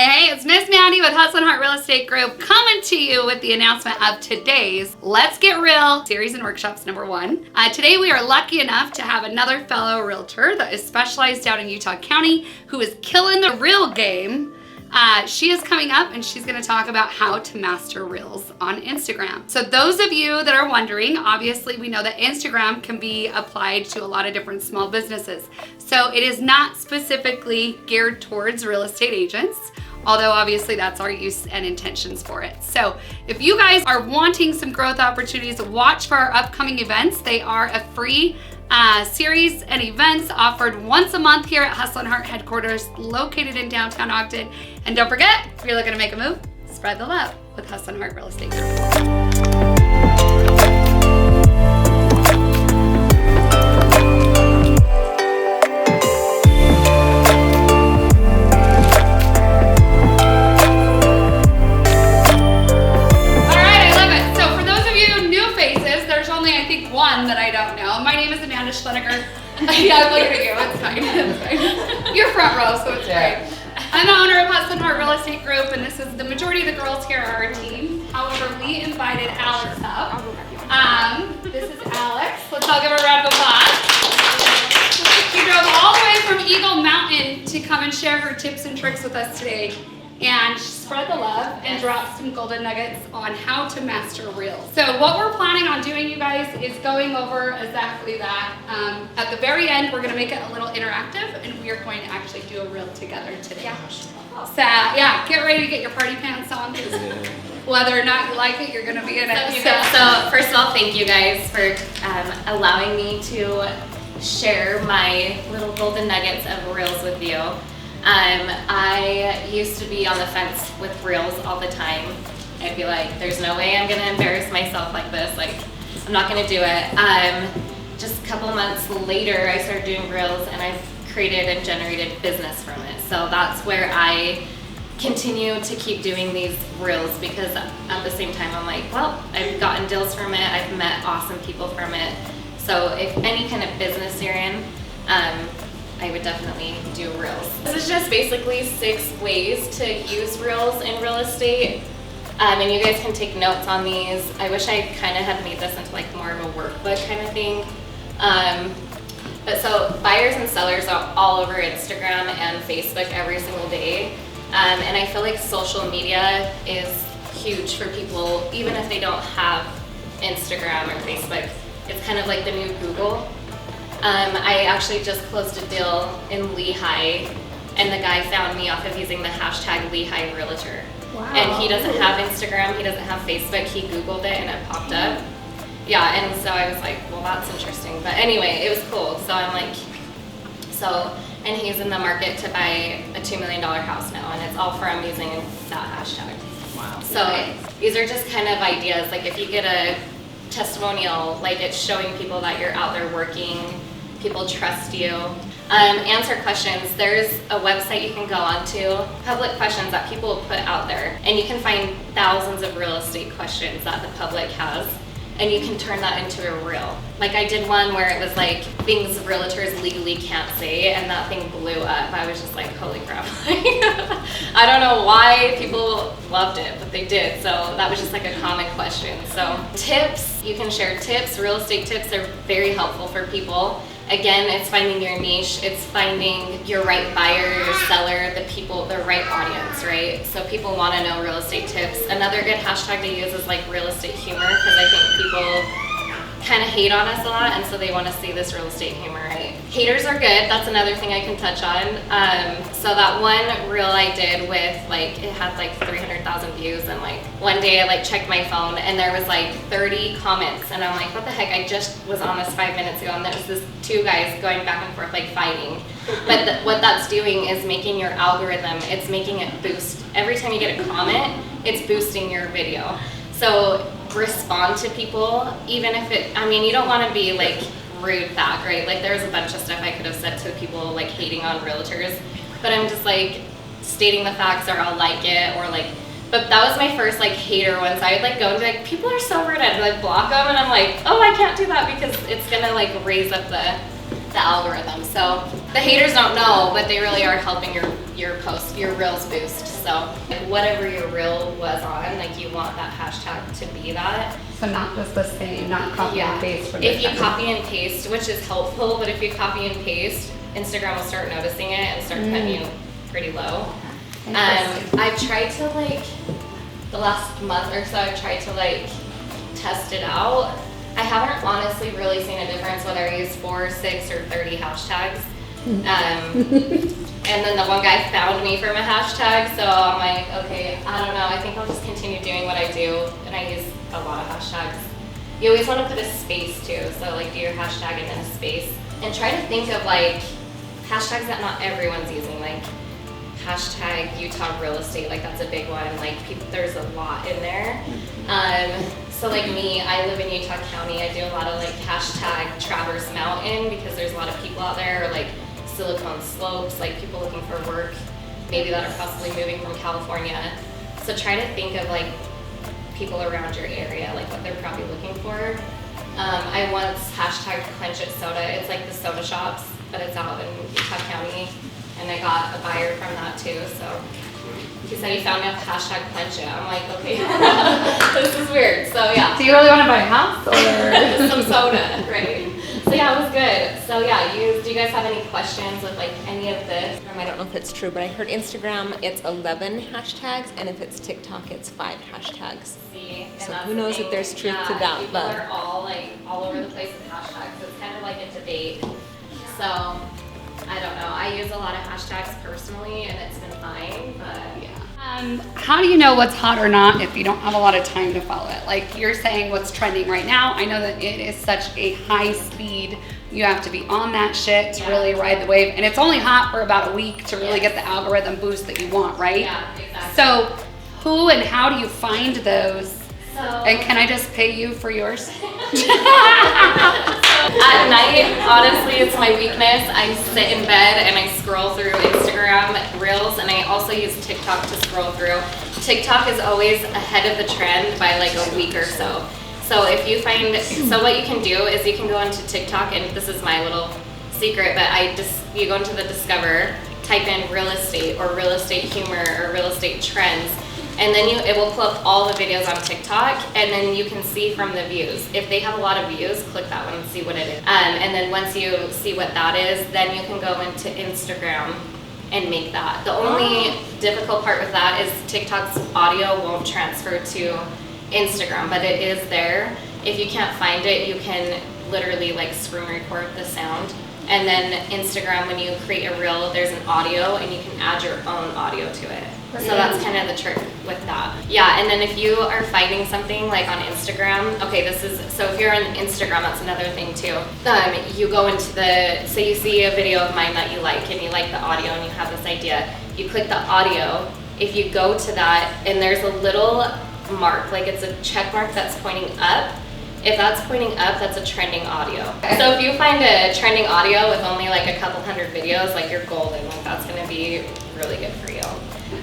Hey, it's Miss Maddie with Hustle and Heart Real Estate Group coming to you with the announcement of today's Let's Get Real series and workshops number 1. Today we are lucky enough to have another fellow realtor that is specialized down in Utah County who is killing the real game. She is coming up and she's going to talk about how to master Reels on Instagram. So those of you that are wondering, obviously we know that Instagram can be applied to a lot of different small businesses. So it is not specifically geared towards real estate agents, although obviously that's our use and intentions for it. So if you guys are wanting some growth opportunities, watch for our upcoming events. They are a free series and events offered once a month here at Hustle and Heart headquarters located in downtown Ogden. And don't forget, if you're looking to make a move, spread the love with Hustle and Heart Real Estate Group. That I don't know. My name is Amanda Schleniger. Yeah, I'm looking at you. It's fine. It's fine. You're front row, so it's great. I'm the owner of Hustle and Heart Real Estate Group, and this is the majority of the girls here are our team. However, we invited Alex up. This is Alex. Let's all give her a round of applause. She drove all the way from Eagle Mountain to come and share her tips and tricks with us today. And spread the love and drop some golden nuggets on how to master Reels. So what we're planning on doing, you guys, is going over exactly that. At the very end, we're gonna make it a little interactive and we are going to actually do a Reel together today. Yeah. So yeah, get ready to get your party pants on because whether or not you like it, you're gonna be in it. So first of all, thank you guys for allowing me to share my little golden nuggets of Reels with you. I used to be on the fence with Reels all the time. I'd be like, there's no way I'm gonna embarrass myself like this. Like, I'm not gonna do it. Just a couple of months later, I started doing Reels and I've created and generated business from it. So that's where I continue to keep doing these Reels because at the same time, I'm like, well, I've gotten deals from it. I've met awesome people from it. So if any kind of business you're in, I would definitely do Reels. This is just basically 6 ways to use Reels in real estate. And you guys can take notes on these. I wish I kind of had made this into like more of a workbook kind of thing. But so buyers and sellers are all over Instagram and Facebook every single day. And I feel like social media is huge for people, even if they don't have Instagram or Facebook. It's kind of like the new Google. I actually just closed a deal in Lehigh, and the guy found me off of using the hashtag Lehigh Realtor. Wow. And he doesn't have Instagram, he doesn't have Facebook, he Googled it and it popped up. Yeah, and so I was like, well, that's interesting. But anyway, it was cool. So I'm like, and he's in the market to buy a $2 million house now, and it's all from using that hashtag. Wow. So these are just kind of ideas. Like if you get a testimonial, like it's showing people that you're out there working, people trust you. Answer questions. There's a website you can go onto, public questions that people put out there, and you can find thousands of real estate questions that the public has, and you can turn that into a reel. Like I did one where it was like things realtors legally can't say, and that thing blew up. I was just like, holy crap. I don't know why people loved it, but they did. So that was just like a common question. So tips, you can share tips. Real estate tips are very helpful for people. Again, it's finding your niche, it's finding your right buyer, your seller, the people, the right audience, right? So people want to know real estate tips. Another good hashtag to use is like real estate humor, because I think people kind of hate on us a lot, and so they want to see this real estate humor, right? Haters are good, that's another thing I can touch on. So that one reel I did with like, it had like 300,000 views, and like one day I like checked my phone and there was like 30 comments, and I'm like, what the heck, I just was on this 5 minutes ago, and there was this 2 guys going back and forth like fighting. But what that's doing is making your algorithm, it's making it boost. Every time you get a comment, it's boosting your video. So respond to people, even if it, I mean, you don't want to be like rude back, right? Like there's a bunch of stuff I could have said to people like hating on realtors, but I'm just like stating the facts, or I'll like it, or like, but that was my first like hater one. So I would like go and be like, people are so rude, I'd like block them, and I'm like, oh, I can't do that because it's gonna like raise up the algorithm. So The haters don't know, but they really are helping your post, your reels boost. So whatever your reel was on, like you want that hashtag to be that. So not just the same, not copy and paste. From if you copy and paste, which is helpful, but if you copy and paste, Instagram will start noticing it and start putting you pretty low. I've tried to like, the last month or so, I've tried to like test it out. I haven't honestly really seen a difference whether I use 4, 6, or 30 hashtags. And then the one guy found me from a hashtag, so I'm like, okay, I don't know, I think I'll just continue doing what I do, and I use a lot of hashtags. You always want to put a space too, so like do your hashtag and then a space. And try to think of like hashtags that not everyone's using, like hashtag Utah real estate, like that's a big one, like there's a lot in there. So like me, I live in Utah County, I do a lot of like hashtag Traverse Mountain because there's a lot of people out there, or like Silicon Slopes, like people looking for work, maybe that are possibly moving from California. So try to think of like people around your area, like what they're probably looking for. I once hashtagged Quench It Soda. It's like the soda shops, but it's out in Utah County, and I got a buyer from that too. So he said he found me off hashtag Quench It. I'm like, okay, this is weird. So yeah. Do you really want to buy a house or some soda, right? So yeah, it was good. So yeah, do you guys have any questions with like any of this? I don't know if it's true, but I heard Instagram it's 11 hashtags, and if it's TikTok it's 5 hashtags. See, and So that's who the knows thing. if there's truth to Yeah, that, people but are all like all over the place with hashtags. So it's kind of like a debate. So I don't know. I use a lot of hashtags personally, and it's been fine. But yeah. how do you know what's hot or not if you don't have a lot of time to follow it? Like you're saying what's trending right now. I know that it is such a high speed. You have to be on that shit to really ride the wave. And it's only hot for about a week to really get the algorithm boost that you want, right? Yeah, exactly. So who and how do you find those? So And can I just pay you for yours? at night, honestly, it's my weakness. I sit in bed and I scroll through Instagram Reels, and I also use TikTok to scroll through. TikTok is always ahead of the trend by like a week or so. So if you find, so what you can do is you can go into TikTok, and this is my little secret, but you go into the Discover, type in real estate or real estate humor or real estate trends, and then it will pull up all the videos on TikTok, and then you can see from the views. If they have a lot of views, click that one and see what it is. And then once you see what that is, then you can go into Instagram and make that. The only difficult part with that is TikTok's audio won't transfer to Instagram, but it is there. If you can't find it, you can literally like screen record the sound. And then Instagram, when you create a reel, there's an audio, and you can add your own audio to it. So that's kind of the trick with that. Yeah, and then if you are finding something like on Instagram, okay, so if you're on Instagram, that's another thing too. You go into so you see a video of mine that you like, and you like the audio, and you have this idea. You click the audio. If you go to that, and there's a little mark, like it's a check mark that's pointing up. If that's pointing up, that's a trending audio. So if you find a trending audio with only like a couple hundred videos, like you're golden, like that's gonna be really good for you.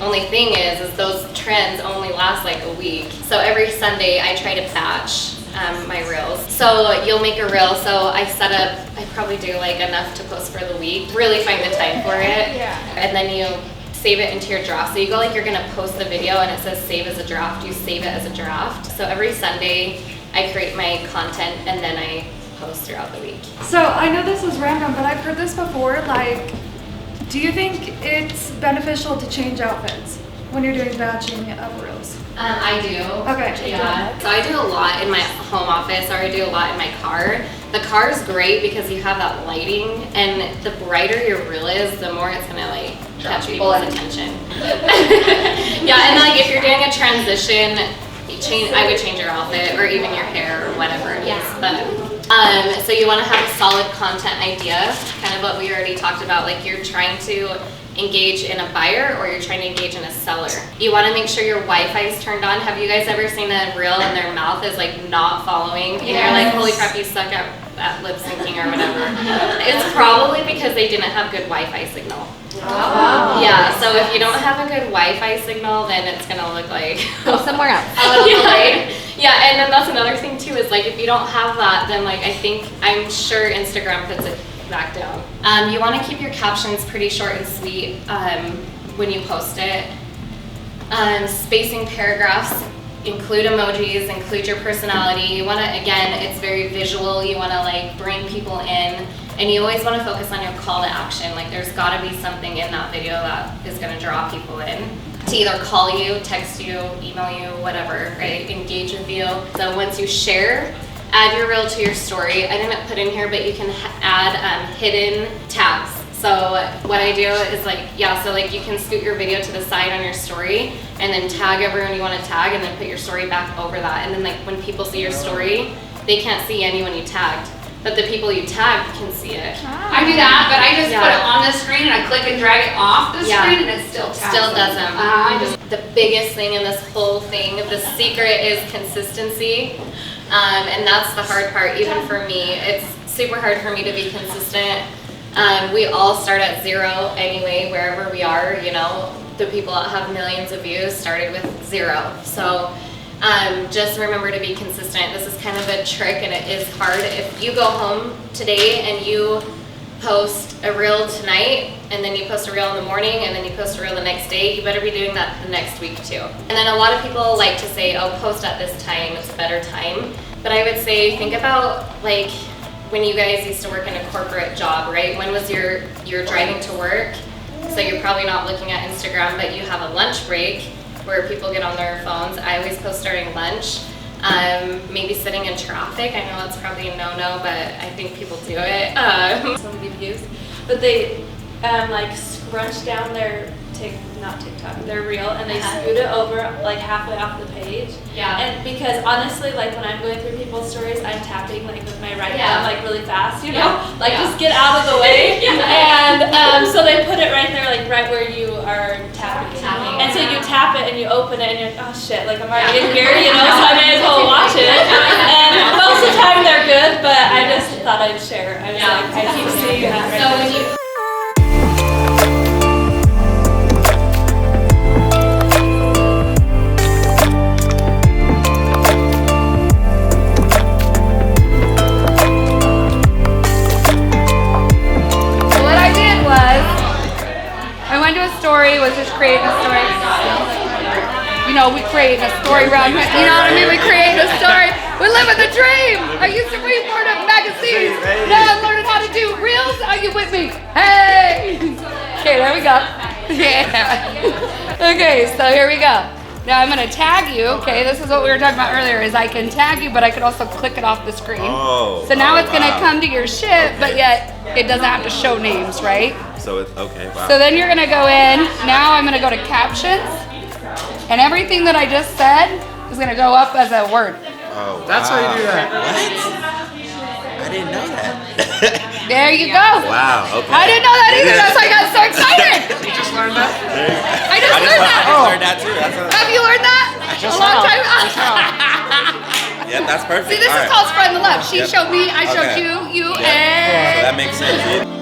Only thing is those trends only last like a week. So every Sunday I try to batch my reels. So you'll make a reel, so I probably do like enough to post for the week, really find the time for it. And then you save it into your draft. So you go like you're gonna post the video and it says save as a draft, you save it as a draft. So every Sunday I create my content and then I post throughout the week. So I know this is random, but I've heard this before, like, do you think it's beneficial to change outfits when you're doing batching of reels? I do. Okay. Yeah. So I do a lot in my home office, or I do a lot in my car. The car is great because you have that lighting, and the brighter your reel is, the more it's gonna like catch people's attention. Yeah, and like if you're doing a transition, I would change your outfit or even your hair or whatever it is. But so you want to have a solid content idea, kind of what we already talked about. Like you're trying to engage in a buyer or you're trying to engage in a seller. You want to make sure your Wi-Fi is turned on. Have you guys ever seen a reel and their mouth is like not following? And you're like, holy crap, you suck at lip syncing or whatever. It's probably because they didn't have good Wi-Fi signal. Oh. Yeah, so if you don't have a good Wi-Fi signal, then it's gonna look like Go somewhere else. Yeah, and then that's another thing too, is like if you don't have that, then like I'm sure Instagram puts back down. You want to keep your captions pretty short and sweet when you post it. Spacing paragraphs, include emojis, include your personality. You want to, again, it's very visual. You want to like bring people in, and you always want to focus on your call to action. Like there's got to be something in that video that is going to draw people in to either call you, text you, email you, whatever, right? Engage with you. So once you share, add your reel to your story. I didn't put in here, but you can add hidden tags. So what I do is like, so like you can scoot your video to the side on your story and then tag everyone you want to tag and then put your story back over that. And then like when people see your story, they can't see anyone you tagged, but the people you tagged can see it. I do that, but I just put it on the screen and I click and drag it off the screen and it still tags. Still doesn't. The biggest thing in this whole thing, the secret is consistency. And that's the hard part, even for me. It's super hard for me to be consistent. We all start at 0 anyway, wherever we are, you know. The people that have millions of views started with 0. So just remember to be consistent. This is kind of a trick and it is hard. If you go home today and you post a reel tonight and then you post a reel in the morning and then you post a reel the next day, you better be doing that the next week too. And then a lot of people like to say, oh, post at this time, it's a better time. But I would say, think about like when you guys used to work in a corporate job, right? When was you're driving to work, so you're probably not looking at Instagram, but you have a lunch break where people get on their phones. I always post starting lunch. Maybe sitting in traffic. I know that's probably a no-no, but I think people do it. So many views, but they like scrunch down their their reel, and they scoot it over like halfway off the page. Yeah. And because honestly, like when I'm going through people's stories, I'm tapping like with my right hand like really fast, you know, just get out of the way. And so they put it right there, like right where you are tapping. And so you tap it and you open it and you're like, oh shit, like I'm already in here, you know, so I may as well watch it. And most of the time they're good, but I just thought I'd share. I was like, I keep seeing that right So there. when you was just creating a story. You know, we create a story around here. You know what I mean? We create a story. We live in the dream. I used to read part of magazines. Now I'm learning how to do reels. Are you with me? Hey! Okay, there we go. Yeah. Okay, so here we go. Now I'm gonna tag you. Okay, this is what we were talking about earlier. Is I can tag you, but I could also click it off the screen. Oh. So now it's gonna come to your shit, but yet it doesn't have to show names, right? So it's okay. Wow. So then you're gonna go in. Now I'm gonna go to captions, and everything that I just said is gonna go up as a word. Oh, That's how you do that. What? I didn't know that. There you go. Wow. Okay. I didn't know that either. That's why I got so excited. You just learned that? I just learned that. I learned that too. Have you learned that? A long time. Yeah, that's perfect. See, this is called spreading the love. She showed me. I showed you. Yeah. So that makes sense.